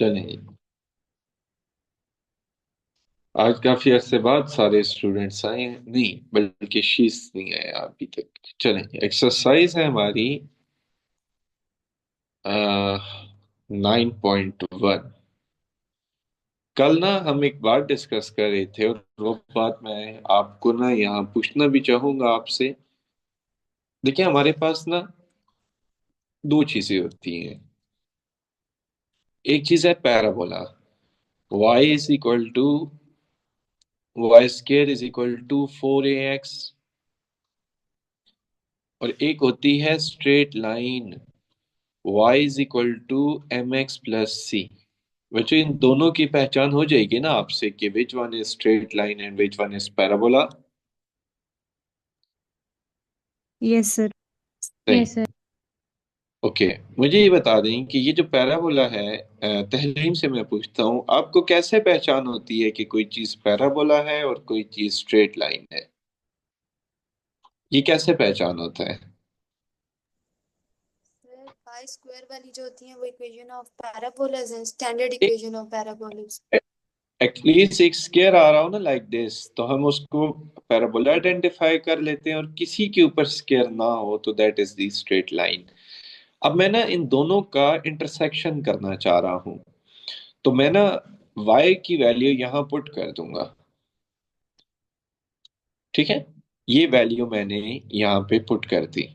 चलें। आज काफी अरसे बाद सारे स्टूडेंट्स आए हैं, नहीं बल्कि शीश नहीं आया अभी तक। चलें, एक्सरसाइज है हमारी 9.1। कल ना हम एक बात डिस्कस कर रहे थे और वो बात मैं आपको ना यहाँ पूछना भी चाहूंगा आपसे। देखिए, हमारे पास ना दो चीजें होती हैं। एक चीज है पैराबोला, y=4ax, और एक होती है स्ट्रेट लाइन y=mx+c। बच्चों, इन दोनों की पहचान हो जाएगी ना आपसे कि which one is straight line and which one is parabola. Yes sir. सही। ओके। मुझे ये बता दें कि ये जो पैराबोला है, तहलीम से मैं पूछता हूँ, आपको कैसे पहचान होती है कि कोई चीज पैराबोला है और कोई चीज स्ट्रेट लाइन है? ये कैसे पहचान होता है? सर पाई स्क्वायर वाली जो होती है वो इक्वेशन ऑफ पैराबोलाज है, standard equation of parabolas. At least एक स्केयर आ रहा हो ना, लाइक दिस, तो हम उसको पैराबोला आइडेंटिफाई कर लेते हैं, और किसी के ऊपर स्केयर ना हो तो that is the straight line. अब मैं ना इन दोनों का इंटरसेक्शन करना चाह रहा हूं, तो मैं ना y की वैल्यू यहां पुट कर दूंगा। ठीक है, ये वैल्यू मैंने यहाँ पे पुट कर दी।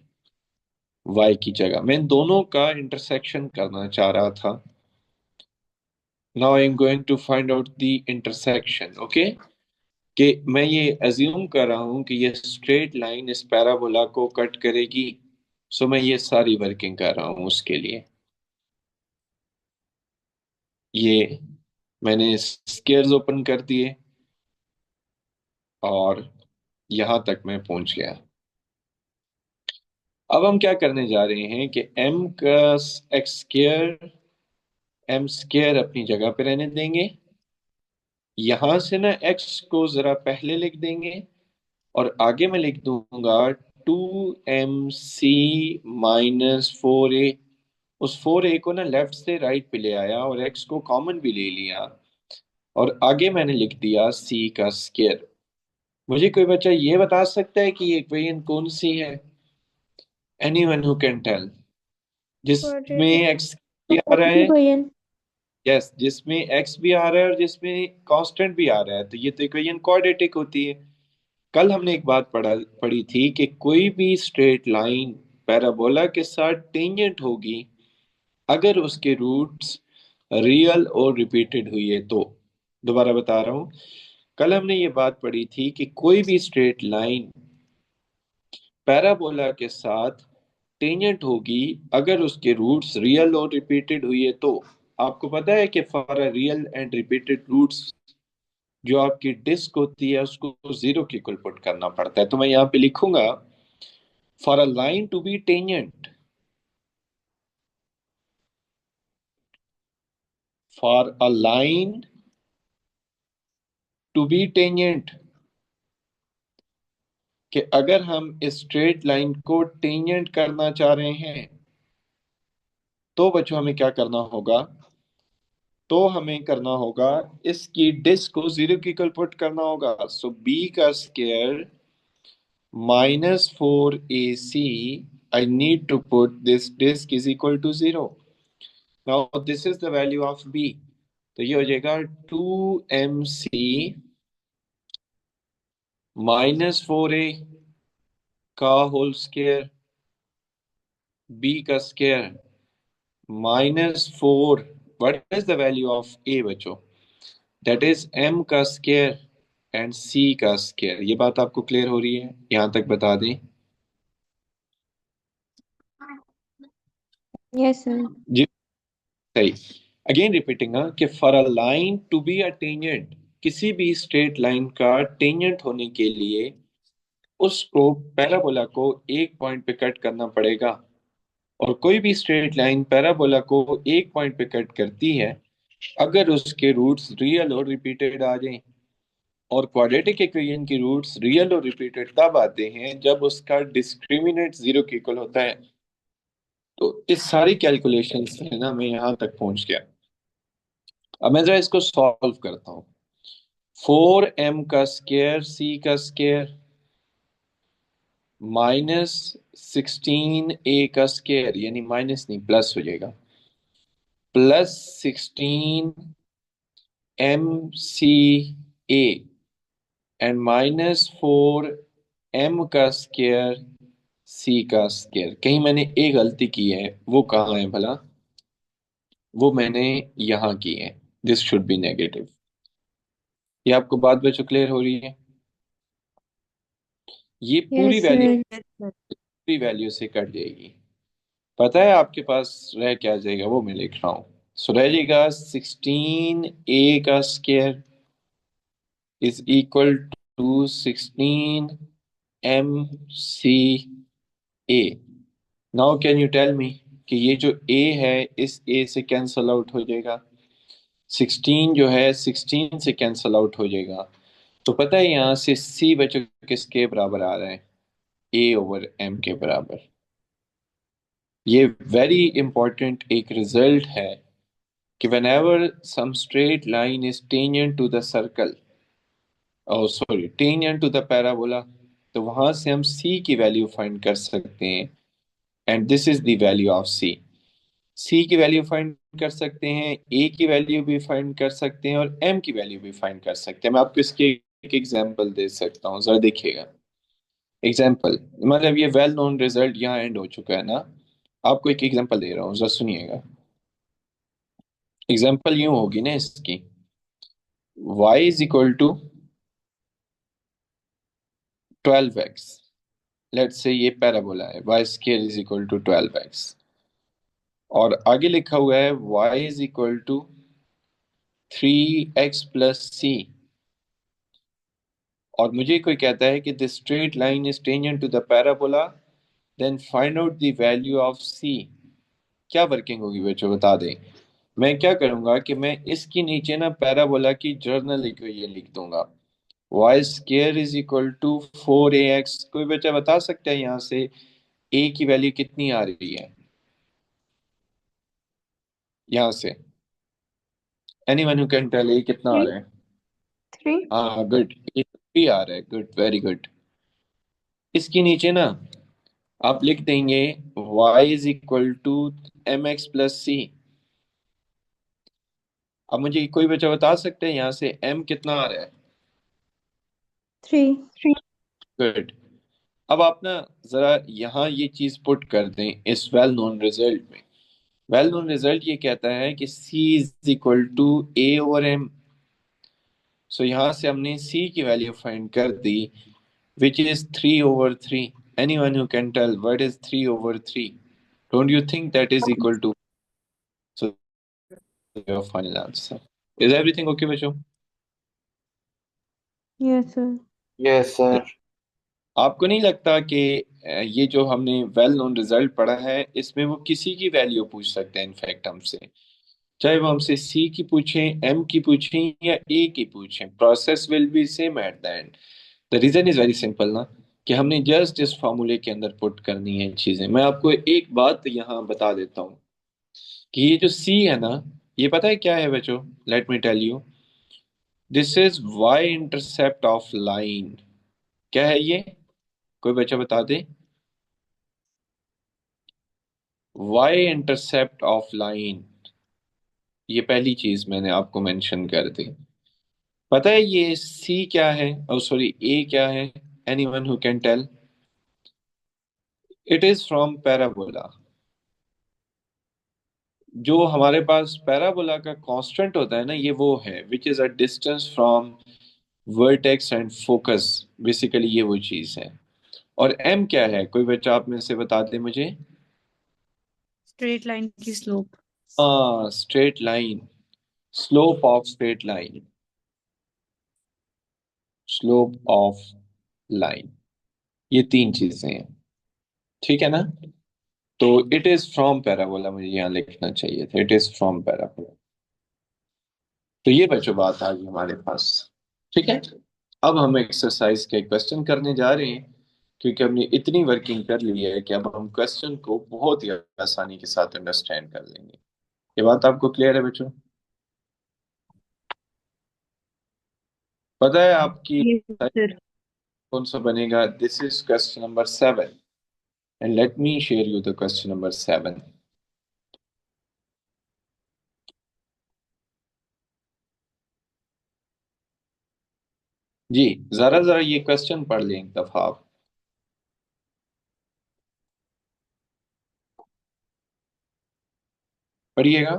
y की जगह मैं इन दोनों का इंटरसेक्शन करना चाह रहा था। Now I am going to find out the intersection. Okay, कि मैं ये अज्यूम कर रहा हूं कि ये स्ट्रेट लाइन इस पैराबोला को कट करेगी। सो मैं ये सारी वर्किंग कर रहा हूं उसके लिए। ये मैंने स्केयर्स ओपन कर दिए और यहां तक मैं पहुंच गया। अब हम क्या करने जा रहे हैं कि m का एक्स स्केयर, एम स्केयर अपनी जगह पे रहने देंगे। यहां से ना x को जरा पहले लिख देंगे, और आगे मैं लिख दूंगा 2mc-4a। उस 4a को ना लेफ्ट से राइट पे ले आया और x को कॉमन भी ले लिया, और आगे मैंने लिख दिया c का स्केयर। मुझे कोई बच्चा ये बता सकता है कि ये इक्वेशन कौन सी है? Anyone who can tell, quadratic जिसमें x भी आ रहा है। इक्वेशन। यस, जिसमें x भी आ रहा है और जिसमें कांस्टेंट भी आ रहा है, तो ये तो इक्वेशन क्वाड्रेटिक होती है। कल हमने एक बात पढ़ी थी कि कोई भी स्ट्रेट लाइन पैराबोला के साथ टेंजेंट होगी अगर उसके रूट्स रियल और रिपीटेड हुई है तो। दोबारा बता रहा हूं, कल हमने ये बात पढ़ी थी कि कोई भी स्ट्रेट लाइन पैराबोला के साथ टेंजेंट होगी अगर उसके रूट्स रियल और रिपीटेड हुई है तो। आपको पता है कि for a real and repeated roots, जो आपकी डिस्क होती है उसको जीरो के इक्वल पुट करना पड़ता है। तो मैं यहाँ पे लिखूंगा, for a line to be tangent, for a line to be tangent, कि अगर हम स्ट्रेट लाइन को टेंजेंट करना चाह रहे हैं तो बच्चों हमें क्या करना होगा? तो हमें करना होगा इसकी डिस्क को जीरो की इक्वल पुट करना होगा। सो बी का square -4ac, I need to put this disk is equal to 0. Now this is the value of b, तो ये हो जाएगा 2mc -4a का होल स्केयर, b का square -4, what is the value of a बच्चों? That is m का square and c का square. ये बात आपको क्लियर हो रही है? यहां तक बता दें। Yes sir. जी, सही। अगेन रिपीटिंग कि for a line to be a tangent, किसी भी स्ट्रेट लाइन का टेंजेंट होने के लिए उसको पैराबोला को एक पॉइंट पे कट करना पड़ेगा, और कोई भी स्ट्रेट लाइन पैराबोला को एक पॉइंट पे कट करती है अगर उसके रूट्स रियल और रिपीटेड आ जाएं। और क्वाड्रेटिक इक्वेशन की रूट्स रियल और रिपीटेड तब आते हैं जब उसका डिस्क्रिमिनेंट जीरो के इक्वल होता है। तो इस सारी कैलकुलेशन से ना मैं यहाँ तक पहुंच गया। अब मैं जरा इसको सॉल्व करता हूँ। 4m² c² -16a² यानी माइनस नहीं प्लस हो जाएगा, +16 mca एंड -4m² कहीं मैंने ए गलती की है, वो कहाँ है भला? वो मैंने यहाँ की है। This should be negative. ये आपको बात बच्चों क्लियर हो रही है? ये पूरी यस वैल्यू सर। पूरी वैल्यू से कट जाएगी। पता है आपके पास रह क्या जाएगा? वो मैं लिख रहा हूँ। सो रह जाएगा 16a² is equal to 16 mca। Now can you tell me कि ये जो a है इस a से कैंसल आउट हो जाएगा, 16 जो है 16 से कैंसल आउट हो जाएगा। तो पता है यहाँ से c बच्चों किसके बराबर आ रहा है? a/m के बराबर। ये वेरी इंपॉर्टेंट एक रिजल्ट है कि whenever some straight line is tangent to the circle, oh sorry, tangent to the parabola, तो वहां से हम c की वैल्यू फाइंड कर सकते हैं। And this is the value of c। c की वैल्यू फाइंड कर सकते हैं, a की वैल्यू भी फाइंड कर सकते हैं और m की वैल्यू भी फाइंड कर सकते हैं। मैं आपको इसके एक एग्जांपल दे सकता हूँ, जरा देखिएगा। एग्जांपल मतलब ये वेल नोन रिजल्ट यहाँ एंड हो चुका है ना। आपको एक एग्जांपल दे रहा हूँ, जरा सुनिएगा। एग्जांपल यूं होगी ना इसकी, y is equal to 12x। Let's say ये पैराबोला है, y² is equal to 12x, और आगे लिखा हुआ है y is equal to 3x + c। और मुझे कोई कहता है कि the straight line is tangent to the parabola, then find out the value of c। क्या वर्किंग होगी बच्चों बता दें? मैं क्या करूंगा कि मैं इसके नीचे ना पैराबोला की जर्नल इक्वेशन लिख दूंगा। y² is equal to 4ax। कोई बच्चा बता सकता है यहाँ से a की वैल्यू कितनी आ रही है यहाँ से? Anyone who can tell a कितना आ थ्री। रहा है? थ्री। हाँ गुड, ए 3 आ रहा है, गुड वेरी गुड। इसके नीचे ना आप लिख देंगे y is equal to mx + c। अब मुझे कोई बच्चा बता सकते हैं यहाँ से m कितना आ रहा है? थ्री। गुड। अब आप ना जरा यहाँ ये चीज पुट कर दें इस वेल नोन रिजल्ट में। वेल नोन रिजल्ट ये कहता है कि c is equal to a/m। So यहाँ से हमने c की वैल्यू फाइंड कर दी, which is 3/3। Anyone who can tell what is 3/3? Don't you think that is equal to? So your final answer. Is everything okay बच्चों? Yes sir. Yes sir. आपको नहीं लगता कि ये जो हमने वेल नोन रिजल्ट पढ़ा है इसमें वो किसी की वैल्यू पूछ सकते हैं इनफैक्ट हमसे, चाहे वो हमसे सी की पूछें, एम की पूछें या ए की पूछें, process will be same at the end. The reason is very simple ना, कि हमने जस्ट इस फॉर्मूले के अंदर पुट करनी है चीजें। मैं आपको एक बात यहाँ बता देता हूँ कि ये जो सी है ना, ये पता है क्या है बच्चों? Let me tell you, this is y intercept of line. क्या है ये? कोई बच्चा बता दे। वाई इंटरसेप्ट ऑफ लाइन, ये पहली चीज मैंने आपको मेंशन कर दी। पता है ये सी क्या है, और सॉरी ए क्या है? Anyone who can tell? It is from parabola. जो हमारे पास पैराबोला का कांस्टेंट होता है ना, ये वो है which is a distance from vertex and focus. Basically ये वो चीज है। और एम क्या है? कोई बच्चा आप में से बता दे मुझे। स्ट्रेट लाइन की स्लोप। हाँ, straight line, slope of straight line, slope of line. ये तीन चीजें हैं, ठीक है ना? तो इट इज फ्रॉम पैराबोला, मुझे यहाँ लिखना चाहिए था, इट इज फ्रॉम पैराबोला। तो ये बच्चों बात आ गई हमारे पास, ठीक है। अब हम एक्सरसाइज के क्वेश्चन करने जा रहे हैं, क्योंकि हमने इतनी वर्किंग कर ली है कि अब हम क्वेश्चन को बहुत ही आसानी के साथ अंडरस्टैंड कर लेंगे। ये बात आपको क्लियर है बच्चों? पता है आपकी Yes, sir. कौन सा बनेगा? This is question number 7 and let me share you the question number 7। जी, जरा जरा ये क्वेश्चन पढ़ लें एक दफा आप। पढ़िएगा।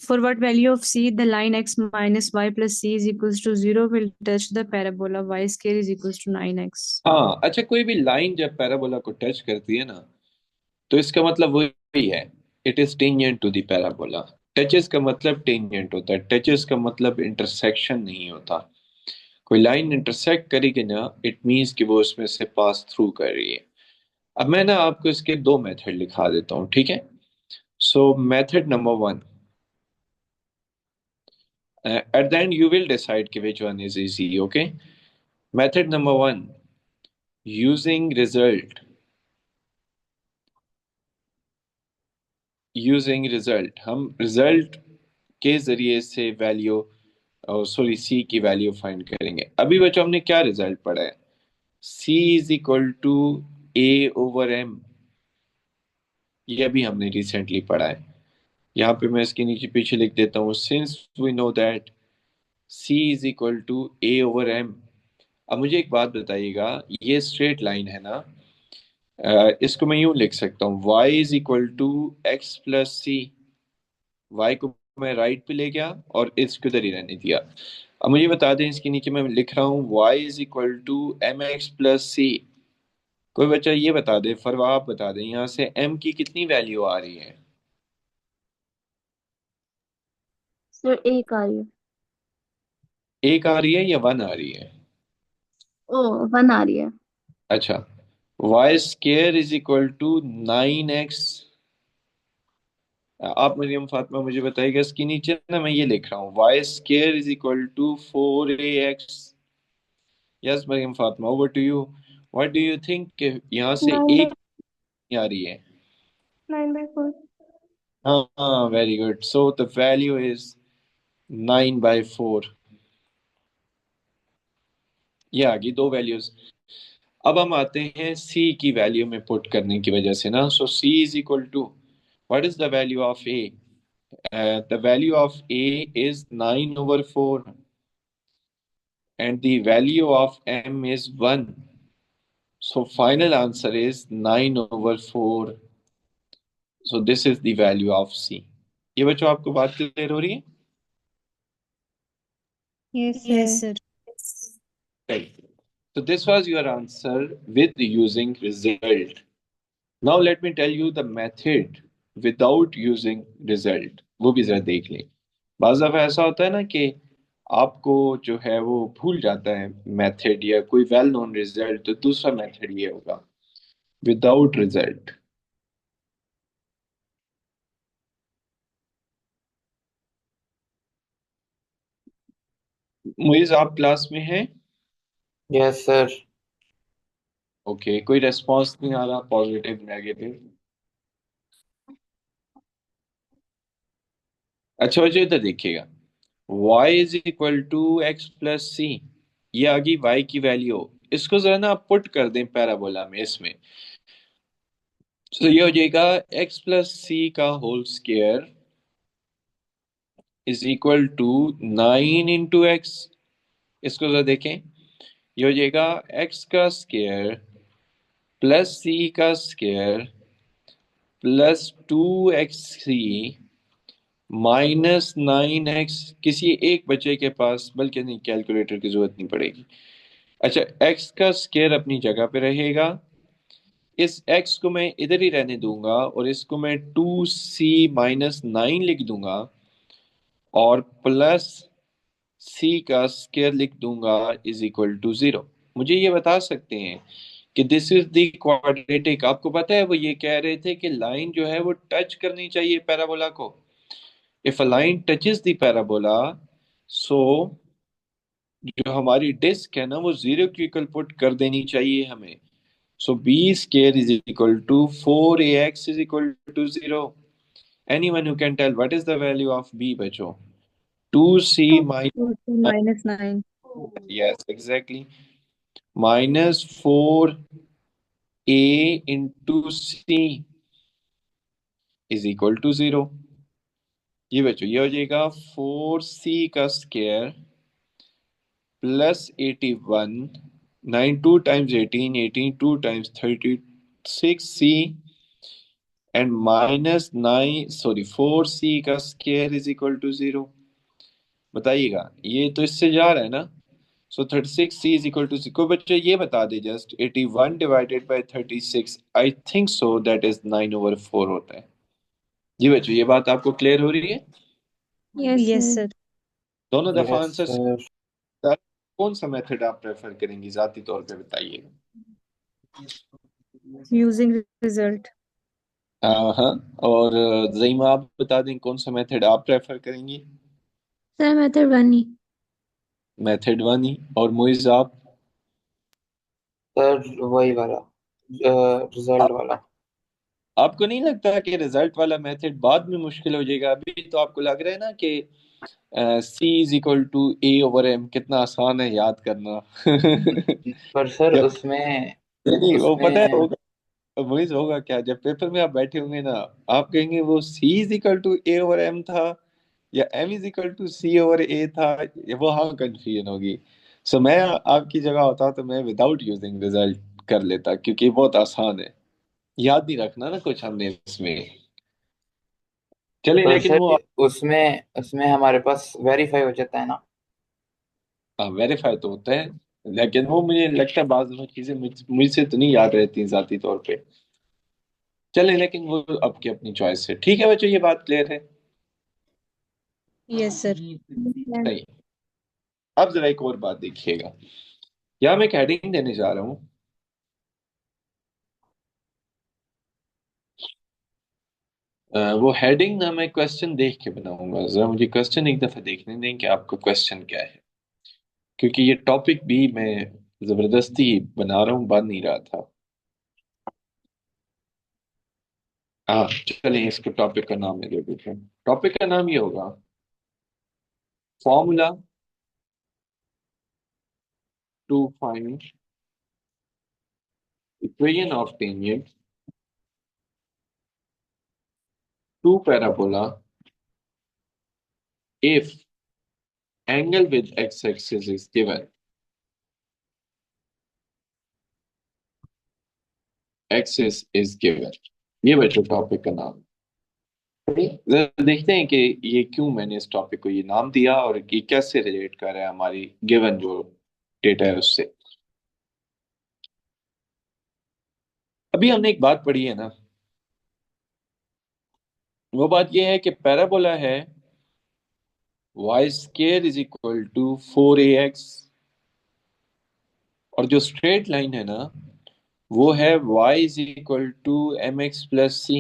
For what value of c the line x minus y plus c is equals to 0 will touch the parabola y square is equals to 9x. हाँ, अच्छा, कोई भी लाइन जब पैराबोला को टच करती है ना, तो इसका मतलब वही है, it is tangent to the parabola. Touches का मतलब टेंजेंट होता है, टचेस का मतलब इंटरसेक्शन नहीं होता। कोई लाइन इंटरसेक्ट करेगी ना, इट मीन्स कि वो उसमें से पास थ्रू कर रही है। अब मैं ना आपको इसके दो मेथड लिखा देता हूँ, ठीक है? सो method number 1, at the end you will decide कि which one is easy, okay? Method number 1, using result, हम रिजल्ट के जरिए से वैल्यू, सॉरी, सी की वैल्यू फाइंड करेंगे। अभी बच्चों हमने क्या रिजल्ट पढ़ा है? C is equal to A over M, ये अभी हमने रिसेंटली पढ़ा है। यहाँ पे मैं इसके नीचे पीछे लिख देता हूँ, since we know that c is equal to A over m. अब मुझे एक बात बताइएगा, ये स्ट्रेट लाइन है ना, इसको मैं यूं लिख सकता हूँ, y is equal to x plus c. Y को मैं राइट पे ले गया और इसको इधर ही रहने दिया। अब मुझे बता दें, इसके नीचे मैं लिख रहा हूँ y is equal to M X plus C. कोई बच्चा ये बता दे, फरवा आप बता दें, यहाँ से m की कितनी वैल्यू आ रही है? सर एक आ रही है। एक आ रही है या वन आ रही है? ओ, 1 आ रही है। अच्छा, y square is equal to 9x। आप मरियम फातिमा मुझे बताइएगा, इसके नीचे ना मैं ये लिख रहा हूँ, y square is equal to 4ax। Yes Mariam Fatima, over to you. What do you think, यहाँ से 9 by एक आ रही है? 9/4. हाँ हाँ, very good. So the value is 9/4। ये आ गई दो वैल्यूज। अब हम आते हैं सी की वैल्यू में पुट करने की वजह से ना, so C is equal to, what is the value of A? The value of A is 9/4 and the value of m is 1. So final answer is 9/4. So this is the value of C. ये बच्चों आपको बात clear हो रही है? Yes, Yes, sir. sir. Right. So this was your answer with using result. Now let me tell you the method without using result. वो भी जरा देख लें। बाज़ दफ़ा ऐसा होता है ना कि आपको जो है वो भूल जाता है मेथड या कोई वेल नोन रिजल्ट, तो दूसरा मेथड ये होगा, विदाउट रिजल्ट। मुइज आप क्लास में हैं? Yes sir. ओके, कोई रेस्पॉन्स नहीं आ रहा, पॉजिटिव नेगेटिव? अच्छा बच्चों इधर देखिएगा, y is equal to x plus C, ये आ गई y की वैल्यू। इसको जरा ना आप पुट कर दें पैराबोला में इसमें, तो ये हो जाएगा x प्लस सी का whole square is equal to 9 × x। इसको जरा देखें, ये हो जाएगा x का स्क्वायर प्लस सी का स्क्वायर प्लस 2x3 -9x। किसी एक बच्चे के पास, बल्कि नहीं, कैलकुलेटर की जरूरत नहीं पड़ेगी। अच्छा, x का स्क्वायर अपनी जगह पे रहेगा, इस x को मैं इधर ही रहने दूंगा और इसको मैं 2c - 9 लिख दूंगा और प्लस c का स्क्वायर लिख दूंगा इज इक्वल टू 0। मुझे ये बता सकते हैं कि दिस इज द क्वाड्रेटिक? आपको पता है वो ये कह रहे थे कि लाइन जो है वो टच करनी चाहिए पैराबोला को। If a line touches the parabola, so जो हमारी डिस्क है ना वो 0 की इक्वल पुट कर देनी चाहिए हमें। सो b square is equal to 4ax is equal to 0. Anyone who can tell what is the value of b, बच्चों? 2c minus, 2c minus 9. yes, exactly, minus 4a into c is equal to 0। ये बच्चों ये हो जाएगा 4c का square plus 81, 9 2 times 18, 18 2 times 36c and minus 9 sorry 4c का square is equal to 0। बताइएगा, ये तो इससे जा रहा है ना। सो 36c इज इक्वल टू 6। बच्चों ये बता they just 81 divided by 36, I think so that is 9/4 होता है। जी बच्चों ये बात आपको क्लियर हो रही है? Yes Yes, sir. sir. दोनों दफा Yes, आंसर sir. कौन सा मेथड आप प्रेफर करेंगी, जाती तौर पे बताइएगा। Using result. हाँ, और ज़ईमा आप बता दें कौन सा मेथड आप प्रेफर करेंगी। सर मेथड 1 ही। मेथड 1 ही। और मुइज आप? सर वही वाला, रिजल्ट वाला। आपको नहीं लगता कि रिजल्ट वाला मेथड बाद में मुश्किल हो जाएगा? अभी तो आपको लग रहा है ना कि C = A/M, कितना आसान है याद करना। पर सर जब उसमें नहीं, वो पता है उसमें होगा, मुइज होगा क्या, जब पेपर में आप बैठे होंगे ना, आप कहेंगे वो C = A/M था या M = C/A था। वो हाँ कंफ्यूजन होगी। सो मैं आपकी जगह होता तो मैं विदाउट यूजिंग रिजल्ट कर लेता, क्योंकि बहुत आसान है, याद नहीं रखना ना कुछ हमने इसमें। चलिए पर लेकिन वो सर उसमें उसमें हमारे पास वेरीफाई हो जाता है ना। वेरीफाई तो होता है, लेकिन वो मुझे लगता है बाद में चीजें मुझसे तो नहीं याद रहती जाती तौर पे। चले लेकिन वो आपकी अपनी चॉइस है। ठीक है बच्चों, ये बात क्लियर है? Yes, sir. सही। अब जरा एक और बात देखिएगा, यहाँ मैं एक हेडिंग देने जा रहा हूँ। वो हेडिंग ना मैं क्वेश्चन देख के बनाऊंगा, जरा मुझे क्वेश्चन एक दफा देखने दें कि आपका क्वेश्चन क्या है, क्योंकि ये टॉपिक भी मैं जबरदस्ती बना रहा हूँ, बन नहीं रहा था। हाँ, चलिए इसको टॉपिक का नाम दे देते हैं। टॉपिक का नाम ये होगा, formula to find equation of tangent to parabola if angle with x-axis is given, axis is given। ये बच्चों टॉपिक का नाम है। जरा देखते हैं कि ये क्यों मैंने इस टॉपिक को ये नाम दिया और ये कैसे रिलेट कर रहा है हमारी गिवन जो डेटा है उससे। अभी हमने एक बात पढ़ी है ना, वो बात ये है कि पैराबोला है y² = 4ax, और जो स्ट्रेट लाइन है ना वो है y = mx + c।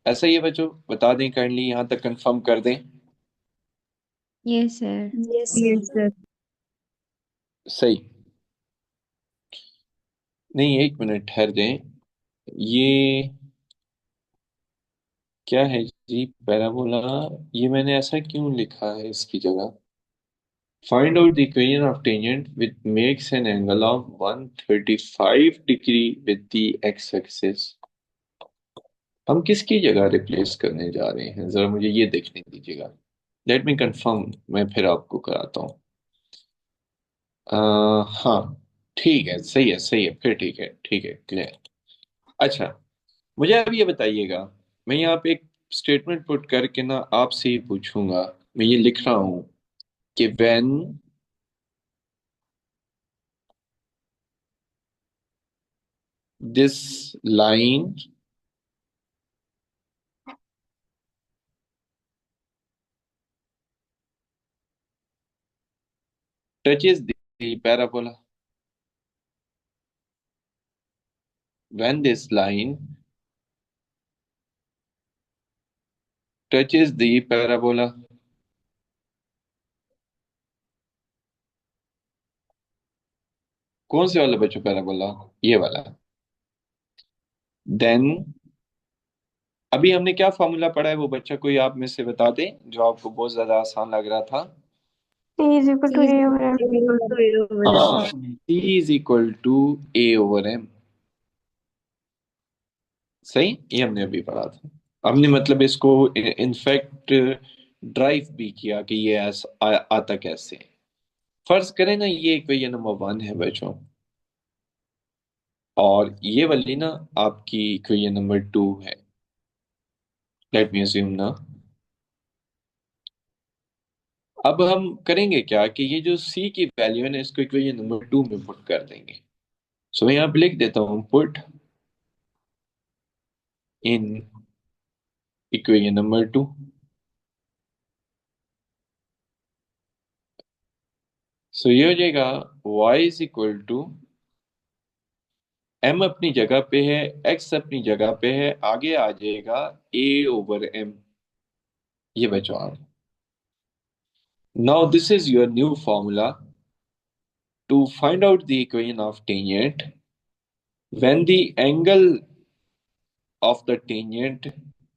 ऐसा ही है बच्चों, बता दें काइंडली, यहां तक कंफर्म कर दें। Yes sir. Yes, sir. Yes, sir. सही। नहीं, एक मिनट ठहर जाएं। ये क्या है जी, पैराबोला, ये मैंने ऐसा क्यों लिखा है इसकी जगह? Find out the equation of tangent which makes an angle of 135 degree with the x axis. हम किसकी जगह रिप्लेस करने जा रहे हैं, जरा मुझे ये देखने दीजिएगा। लेट मी कंफर्म, मैं फिर आपको कराता हूँ। हाँ, ठीक है, सही है, सही है, फिर ठीक है, ठीक है, क्लियर। अच्छा, मुझे अब ये बताइएगा, मैं यहाँ पे एक स्टेटमेंट पुट करके ना आपसे ही पूछूंगा। मैं ये लिख रहा हूँ कि when this line touches the parabola, when this line touches the parabola, कौन से वाला बच्चों पैराबोला? ये वाला। देन अभी हमने क्या फॉर्मूला पढ़ा है, वो बच्चा कोई आप में से बता दे जो आपको बहुत ज्यादा आसान लग रहा था। C is equal to A over M. हाँ, C is equal to A over m. सही, ये हमने अभी पढ़ा था। हमने मतलब इसको इनफैक्ट ड्राइव भी किया कि ये आता कैसे। फर्ज करें ना ये इक्वेशन नंबर 1 है बच्चों, और ये वाली ना आपकी इक्वेशन नंबर 2 है। लेट मी अज्यूम ना। अब हम करेंगे क्या कि ये जो C की वैल्यू है ना, इसको इक्वेशन नंबर 2 में पुट कर देंगे। सो मैं यहाँ पे लिख देता हूँ, put in equation number 2। So ये हो जाएगा y is equal to, m अपनी जगह पे है, x अपनी जगह पे है, आगे आ जाएगा a ओवर m। ये बचो आप। Now this is your new formula to find out the equation of tangent when the angle of the tangent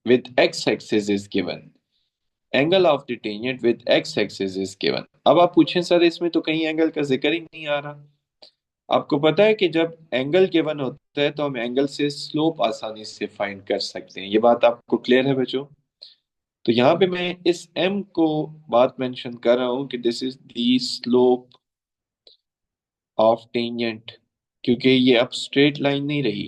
with x-axis is given। Angle of the tangent with x-axis is given। अब आप पूछें sir इसमें तो कहीं angle का जिक्र ही नहीं आ रहा। आपको पता है कि जब एंगल गिवन होता है तो हम एंगल से स्लोप आसानी से फाइंड कर सकते हैं। ये बात आपको क्लियर है बच्चों? तो यहाँ पे मैं इस m को बात मेंशन कर रहा हूँ कि this is the slope of tangent, क्योंकि ये अब स्ट्रेट लाइन नहीं रही,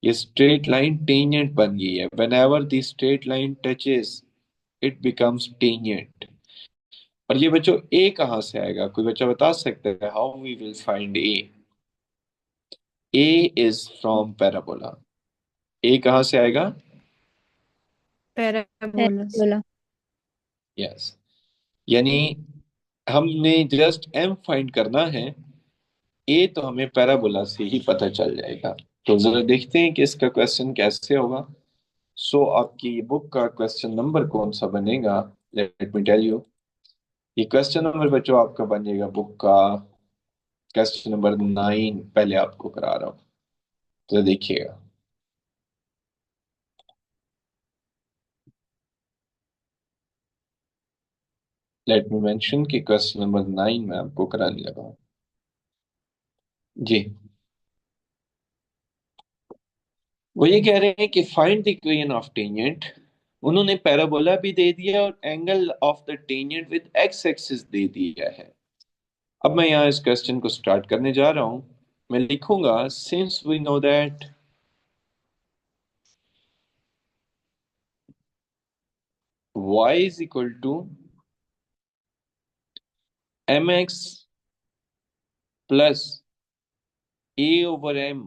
ये स्ट्रेट लाइन टेंजेंट बन गई है। When ever the straight line touches it becomes tangent. और ये बच्चों a कहाँ से आएगा? कोई बच्चा बता सकता है how we will find a? a is from parabola. a कहाँ से आएगा? पैराबोला। बोला। यस, यानी हमने जस्ट m फाइंड करना है, a तो हमें पैराबोला से ही पता चल जाएगा। तो जरा देखते हैं कि इसका क्वेश्चन कैसे होगा। सो आपकी बुक का क्वेश्चन नंबर कौन सा बनेगा? Let me tell you. ये क्वेश्चन नंबर बच्चों आपका बन जाएगा बुक का क्वेश्चन नंबर 9। पहले आपको करा रहा हूँ, तो देखिएगा। लेट मी मेंशन कि क्वेश्चन नंबर 9 में आपको कराने लगा हूं जी। वो ये कह रहे हैं कि find the equation of tangent. उन्होंने पैराबोला भी दे दिया और angle of the tangent with x axis दे दिया है। अब मैं यहाँ इस क्वेश्चन को स्टार्ट करने जा रहा हूं। मैं लिखूंगा since we know that y is equal to mx plus a over m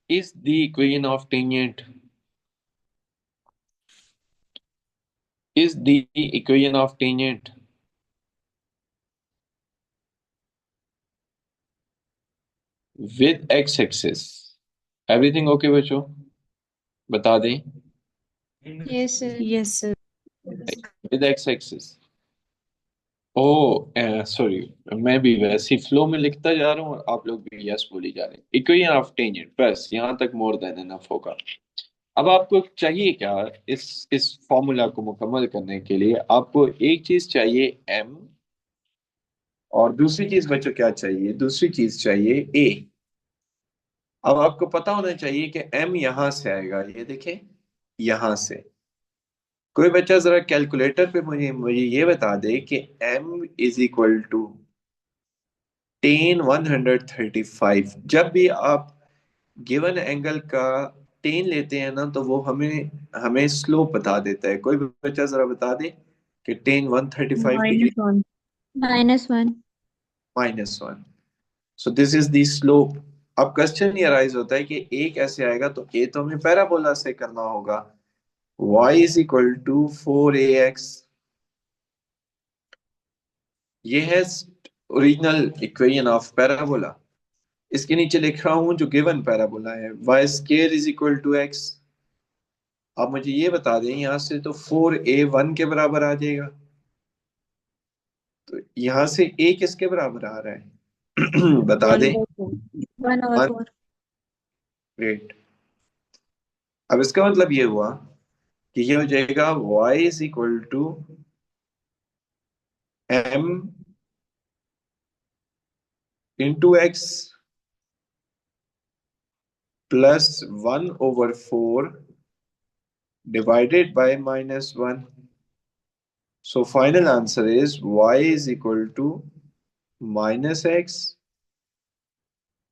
is the equation of tangent, is the equation of tangent with x axis। Everything okay बच्चों? बता दें। Yes, sir. Yes sir. With x axis। Oh sorry, मैं भी वैसे flow में लिखता जा रहा हूँ और आप लोग भी यस बोली जा रहे हैं। इक्वेशन ऑफ टेंजेंट, बस यहाँ तक मोर देन एनफ होगा। अब आपको चाहिए क्या? इस फॉर्मूला को मुकम्मल करने के लिए आपको एक चीज चाहिए m, और दूसरी चीज बच्चों क्या चाहिए? दूसरी चीज चाहिए a। अब आपको पता होना चाहिए कि m यहां से आएगा, ये देखें यहां से। कोई बच्चा जरा कैलकुलेटर पे मुझे मुझे ये बता दे कि m is equal to ten 135। जब भी आप गिवन एंगल का टेन लेते हैं ना, तो वो हमें हमें स्लोप बता देता है। कोई बच्चा जरा बता दे कि ten 135 degree -1। -1. -1। So this is the slope. अब क्वेश्चन ये अराइज होता है कि a कैसे आएगा? तो a तो हमें पैराबोला से करना होगा। y is equal to 4ax। ये है ओरिजिनल इक्वेशन ऑफ पैराबोला। इसके नीचे लिख रहा हूं जो गिवन पैराबोला है, y square is equal to x. आप मुझे ये बता दें यहां से तो 4a 1 के बराबर आ जाएगा, तो यहां से a किसके बराबर आ रहा है? बता दें। 1/4. 1/4. ग्रेट। अब इसका मतलब ये हुआ कि ये हो जाएगा y is equal to m into x plus 1/4 divided by -1. So final answer is y is equal to -x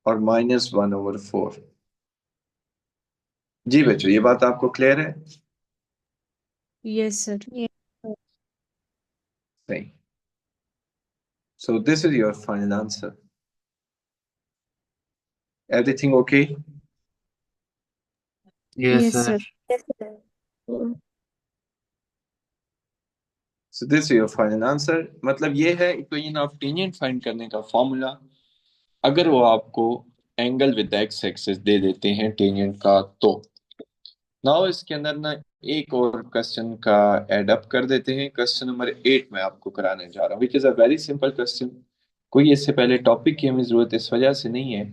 और -1/4। जी बच्चों, ये बात आपको क्लियर है? Yes, sir. Yes, sir. सही। So this is your final answer. Everything okay? Yes, Yes, sir. sir. Yes, sir. So this is your final answer. मतलब ये है इक्वेशन ऑफ टेंजेंट फाइंड करने का फॉर्मूला। अगर वो आपको एंगल विद एक्स एक्सिस दे देते हैं टेंजेंट का तो। नाउ इसके अंदर ना एक और क्वेश्चन का ऐड अप कर देते हैं। क्वेश्चन नंबर 8 में आपको कराने जा रहा हूँ, which is a very simple question. कोई इससे पहले टॉपिक की हमें जरूरत इस वजह से नहीं है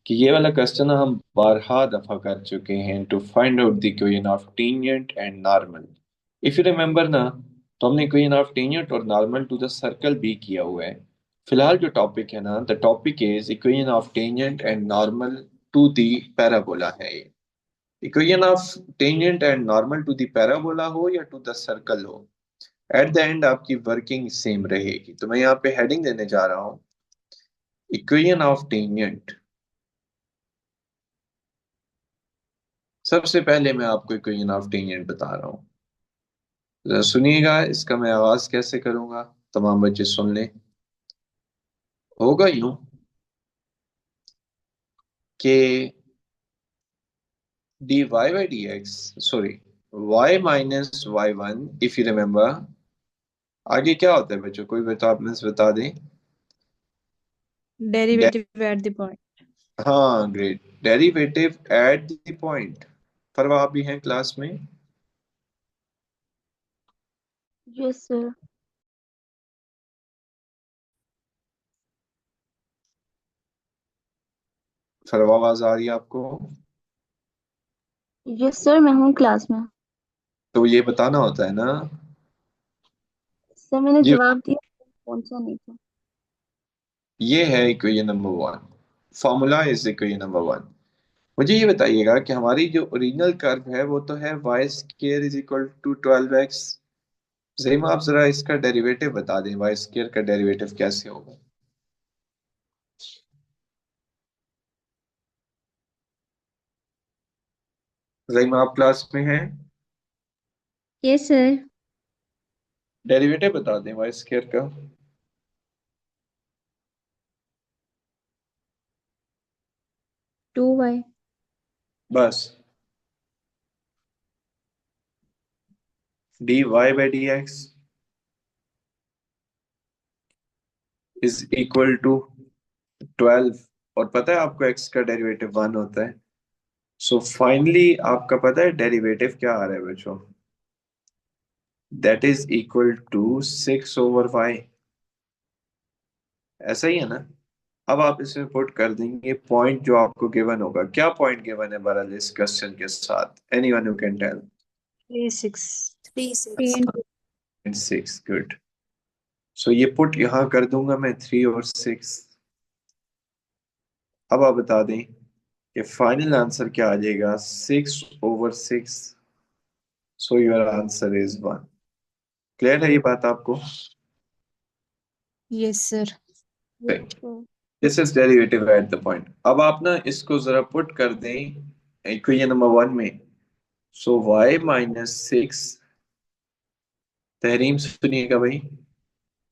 कि ये वाला क्वेश्चन हम बारहा दफा कर चुके हैं, to find out the equation of tangent and normal. If you remember ना, तो हमने इक्वेशन ऑफ टेंजेंट और नॉर्मल टू द सर्कल भी किया हुआ है। फिलहाल जो टॉपिक है ना, the topic is equation of tangent and normal to the parabola है। Equation of tangent and normal to the parabola हो या टू द सर्कल हो, एट द एंड आपकी वर्किंग सेम रहेगी। तो मैं यहाँ पे हेडिंग देने जा रहा हूँ इक्वेशन ऑफ टेंजेंट। सबसे पहले मैं आपको इक्वेशन ऑफ टेंजेंट बता रहा हूँ, जरा सुनिएगा। इसका मैं आगाज कैसे करूंगा, तमाम बच्चे सुन लें। होगा यूं कि dy by dx, sorry y minus y1, if you remember. आगे क्या होता है बच्चों, कोई बता, आप मुझे बता दें। Derivative at the point. हाँ great, derivative at the point. Farwa भी हैं क्लास में? Yes, sir. फरवा आवाज आ रही है आपको? Yes, sir. मैं हूँ क्लास में। तो ये बताना होता है ना। सर मैंने ये जवाब दिया, पहुंचा नहीं था। ये है equation number 1। Formula is equation number 1। मुझे ये बताइएगा कि हमारी जो ओरिजिनल कर्व है वो तो है y square is equal to 12x। Zarima आप जरा इसका डेरिवेटिव बता दें, वाई स्क्र का डेरिवेटिव कैसे होगा? ज़रीमा आप क्लास में हैं? Yes, sir. डेरिवेटिव बता दें वाई स्क्र का। 2y. बस dy by dx is equal to 12। और पता है आपको x का डेरिवेटिव 1 होता है। सो फाइनली आपका पता है डेरिवेटिव क्या आ रहा है बच्चों? That is equal to 6/y। ऐसा ही है ना? अब आप इसमें पुट कर देंगे पॉइंट जो आपको गिवन होगा। क्या पॉइंट गिवन है बहरहाल इस क्वेश्चन के साथ? Anyone who can tell? 3, 6. 3, 3 6. into 6। Good. So ये पुट यहां कर दूंगा मैं 3 और 6। अब आप बता दें कि फाइनल आंसर क्या आ जाएगा? 6/6। So your answer is 1। Clear है ये बात आपको? Yes, sir. yes, sir. This is derivative at the point. अब आप ना इसको जरा पुट कर दें इक्वेशन नंबर 1 में। सो y माइनस 6, तहरीम सुनिएगा भाई,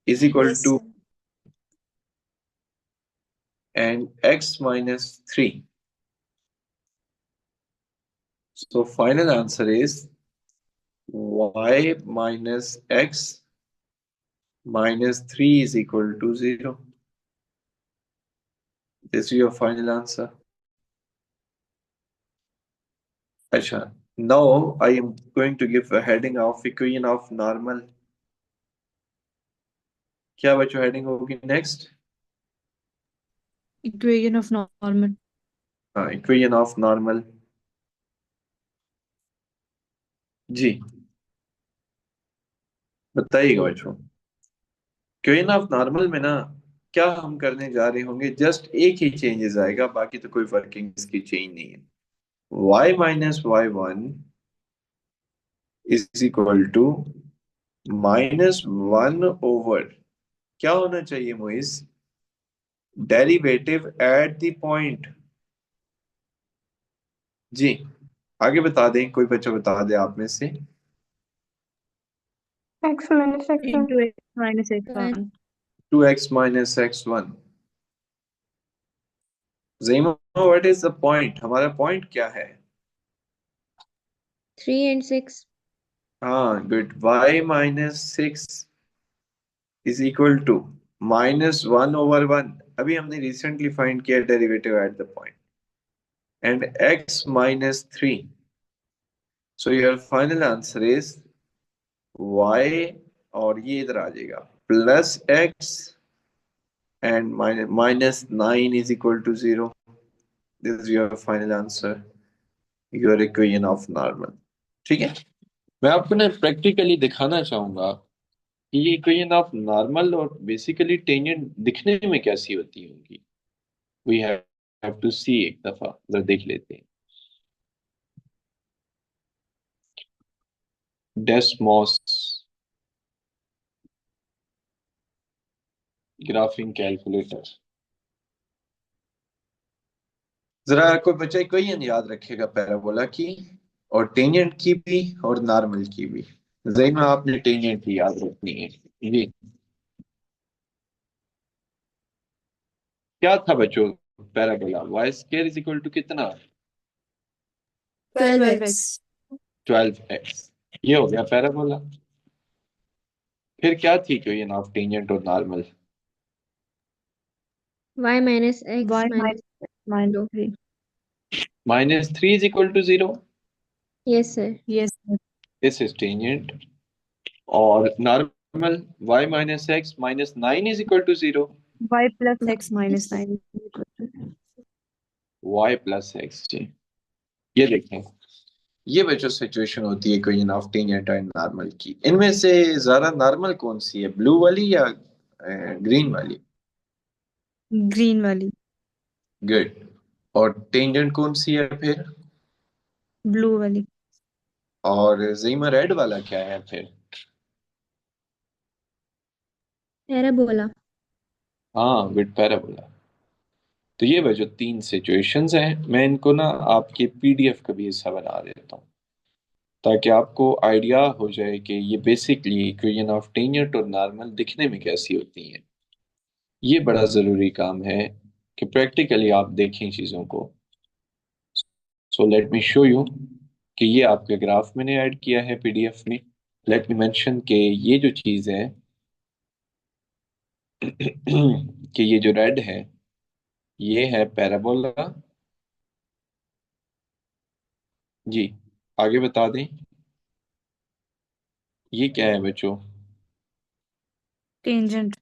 is equal Yes, to sir. and x minus 3. So final answer is y minus x minus 3 is equal to 0. This is your final answer. Acha. Now I am going to give a heading of equation of normal. क्या बच्चों heading होगी next? Equation of normal. हाँ, equation of normal. जी बताइएगा बच्चों। Question of normal में ना क्या हम करने जा रहे होंगे, जस्ट एक ही चेंजेस आएगा, बाकी तो कोई वर्किंग इसकी चेंज नहीं है। y-y1 is equal to -1 over क्या होना चाहिए Moiz, derivative at the point. जी आगे बता दें, कोई बच्चा बता दे आप में से। x minus x1 into x minus x1. 2x-x1। Zaima what is the point, हमारा पॉइंट क्या है। 3 and 6 हाँ good, y-6 is equal to -1/1। अभी हमने रिसेंटली फाइंड किया derivative at the point, and x-3। So your final answer is y, और ये इधर आ जाएगा +x and -9 is equal to 0। This is your final answer, your equation of normal. ठीक है, मैं आपको ना प्रैक्टिकली दिखाना चाहूंगा कि ये इक्वेशन ऑफ नॉर्मल और बेसिकली टेंजेंट दिखने में कैसी होती होंगी। वी हैव टू सी, एक दफा जरा देख लेते हैं। Desmos graphic calculator. जरा कोई बच्चा इक्वेशन याद रखेगा पैराबोला की, और टेंजेंट की भी और नॉर्मल की भी। जहन में आपने टेंजेंट की याद रखनी है। जी क्या था बच्चों parabola, y square is equal to कितना, 12x। 12x। ये हो गया पैराबोला। फिर क्या थी इक्वेशन ऑफ टेंजेंट और normal, y minus x Y minus minus x minus 0 3. -3 is equal to 0। yes sir Yes, sir. This is tangent. और normal y-x -9 is equal to 0। Y plus x minus 9 is equal to y+x। जी ये देखें, ये बच्चों situation होती है equation of tangent and normal की। इनमें से ज्यादा नॉर्मल कौन सी है, ब्लू वाली या ग्रीन वाली। green वाली, गुड। और टेंजेंट कौन सी है फिर, blue वाली, और जीमा रेड वाला क्या है फिर। parabola हाँ गुड, पैराबोला। तो ये वजह 3 सिचुएशंस हैं। मैं इनको ना आपके पीडीएफ का भी हिस्सा बना देता हूँ, ताकि आपको आइडिया हो जाए कि ये बेसिकली इक्वेशन ऑफ टेंजेंट और नॉर्मल दिखने में कैसी होती हैं। ये बड़ा ज़रूरी काम है कि प्रैक्टिकली आप देखें चीज़ों को। So let me show you कि ये आपके ग्राफ मैंने ऐड किया है पीडीएफ में। लेट मी मेंशन कि ये जो चीज़ है कि ये जो रेड है ये है पैराबोला। जी आगे बता दें, ये क्या है बच्चों। tangent,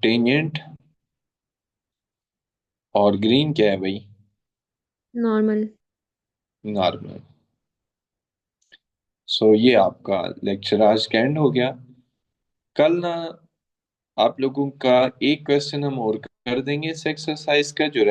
tangent. और ग्रीन क्या है भाई, normal नॉर्मल। सो ये आपका लेक्चर आज का एंड हो गया। कल ना आप लोगों का एक क्वेश्चन हम और कर देंगे इस एक्सरसाइज का, जो